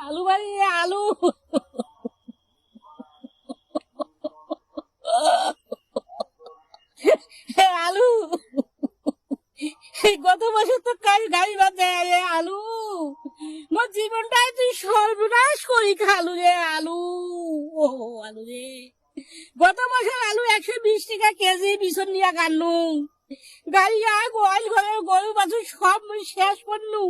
আলু বাড়ি আলু আলু গত বছর তো গাড়ি বাজে আলু মোর জীবনটাই তুই সর্বনাশ করি খালু রে আলু। ও আলু রে, গত বছর আলু 120 টাকা কেজি বিছন নিয়ে কানু গাড়ি আর গোয়াল ঘরে গরু বাছুর সব মুই শেষ করনু।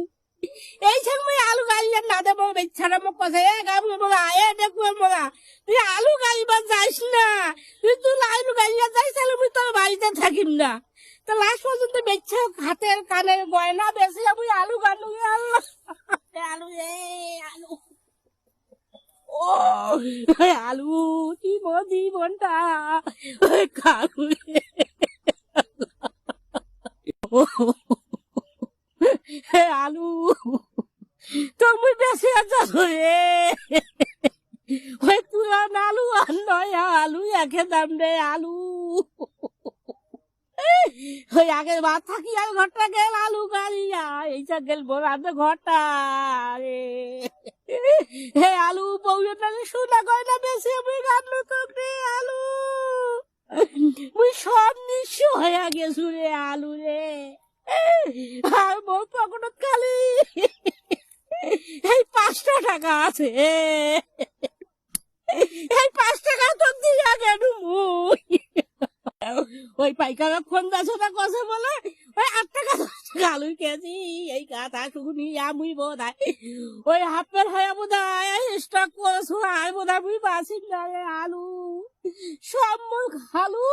এই সময় আলু গাড়ি আর না দেবো বেচারা মোক কথা গাবো মগা দেখবো মগা তুই আলু গাড়ি বা যাইস না, তুই আলু গাড়ি আর যাইস তাহলে মুই তোর বাড়িতে থাকিম না। তো লাস্ট পর্যন্ত বেচছে হাতের কানের গয়না বেশি আমি আলু গানু আল্লাহ আলু রে আলু। ও আলু কি মো জীবনটা খালু আলু তুমি বেশি আছো রে ওই তুলান আলু আর নয় আলু একে দাম রে আলু। ওই আগের বার থাকি আর ঘরটা গেল আলু গাড়িয়া এইটা গেল বোরাতে ঘরটা রে হে আলু বউটা শোনা গয়না বেশি আমি রান্না তোকে আলু মুই সব নিঃস্ব হয়ে গেছু রে আলু রে। আর বউ পকেটত খালি এই 5টা টাকা আছে, এই 5 টাকা তো দিয়া গেল মুই। ওই পাইকারা ফোন দাসটা কথা বলে ওই 8 টাকা 10 টাকা আলু কেজি এই কথা শুনি আমি বোধ হয় ওই হাফের হয়ে বোধ হয় স্টক করছো আর বোধ হয় মুই বাসিম না রে আলু সব মুই খালু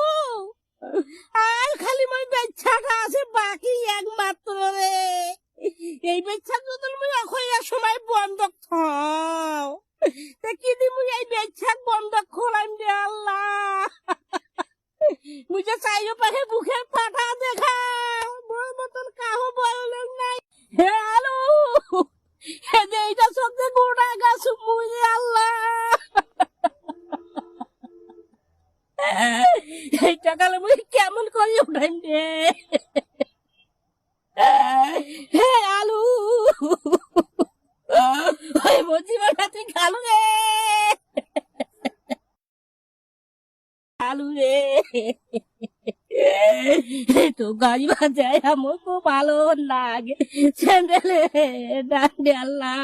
আর খালি মই বেচ্ছাটা আছে বাকি একমাত্র রে এই বেচ্ছা যদি মুই এখন সময় বন্ধক থাও তা কি দি মুই এই বেচ্ছা বন্ধক খোলাম রে আল্লাহ। মুঝে চাইও পাখে বুকের পাঠা দেখা বড় মতন কাহো বল নাই হে আলু হে যে এইটা সত্যি গোটা গাছ মুঝে আল্লাহ এই টাকালে মুই কেমন করি উঠাইম রে হে আলু ওই বলছি বাবা তুই খালু রে আলু রে তো গাড়ি বাজায় আমার খুব ভালো লাগে স্যান্ডেলে ডান্ডে আল্লাহ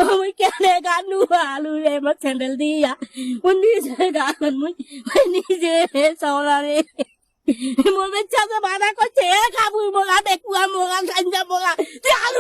আমি কেন গানু আলু রে আমার স্যান্ডেল দিয়া ও নিজে গান মুই নিজে চওড়া রে মোর বেচ্চা তো বাধা করছে খাবুই মোগা দেখুয়া মোগা সাঞ্জা মোগা তুই আলু